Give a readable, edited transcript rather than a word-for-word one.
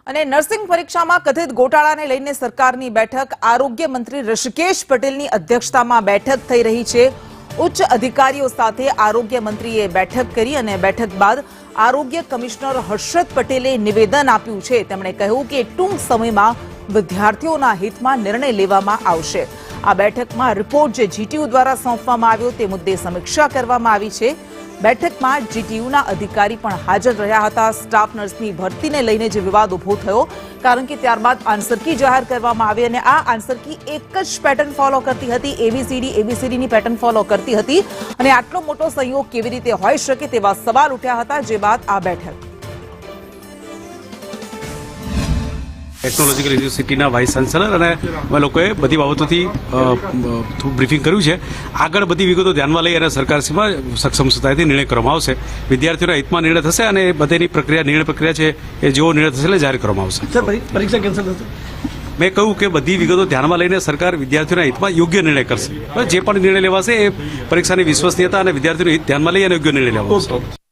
અને નર્સિંગ પરીક્ષામાં કથિત ગોટાળાને લઈને સરકારની બેઠક આરોગ્ય મંત્રી ઋષિકેશ પટેલની અધ્યક્ષતામાં બેઠક થઈ રહી છે। ઉચ્ચ અધિકારીઓ સાથે આરોગ્ય મંત્રીએ બેઠક કરી અને બેઠક બાદ આરોગ્ય કમિશનર હર્ષદ પટેલે નિવેદન આપ્યું છે। તેમણે કહ્યું કે ટૂંક સમયમાં વિદ્યાર્થીઓના હિતમાં નિર્ણય લેવામાં આવશે। આ બેઠકમાં રિપોર્ટ જે જીટીયુ દ્વારા સોંપવામાં આવ્યો તે મુદ્દે સમીક્ષા કરવામાં આવી છે। બેઠકમાં જીટીયુના અધિકારી પણ હાજર રહ્યા હતા। સ્ટાફ નર્સની ભરતીને લઈને જે વિવાદ ઉભો થયો કારણ કે ત્યારબાદ આન્સર કી જાહેર કરવામાં આવી અને આ આન્સર કી એક જ પેટર્ન ફોલો કરતી હતી, એબીસીડીની પેટર્ન ફોલો કરતી હતી અને આટલો મોટો સંયોગ કેવી રીતે હોઈ શકે તેવા સવાલ ઉઠ્યા હતા। જે બાદ આ બેઠક ટેકનોલોજીકલ યુનિવર્સિટીના વાઇસ ચાન્સેલર અને અમે લોકોએ બધી બાબતોથી બ્રીફિંગ કર્યું છે। આગળ બધી વિગતો ધ્યાનમાં લઈ અને સરકારશ્રીમાં સક્ષમ સત્તાથી નિર્ણય કરવામાં આવશે। વિદ્યાર્થીઓના હિતમાં નિર્ણય થશે અને બધીની નિર્ણય પ્રક્રિયા છે એ જેવો નિર્ણય થશે એટલે જાહેર કરવામાં આવશે। પરીક્ષા કેન્સલ થશે? મેં કહ્યું કે બધી વિગતો ધ્યાનમાં લઈને સરકાર વિદ્યાર્થીઓના હિતમાં યોગ્ય નિર્ણય કરશે। જે પણ નિર્ણય લેવાશે એ પરીક્ષાની વિશ્વસનીયતા અને વિદ્યાર્થીઓનું હિત ધ્યાનમાં લઈ અને યોગ્ય નિર્ણય લેવામાં આવશે।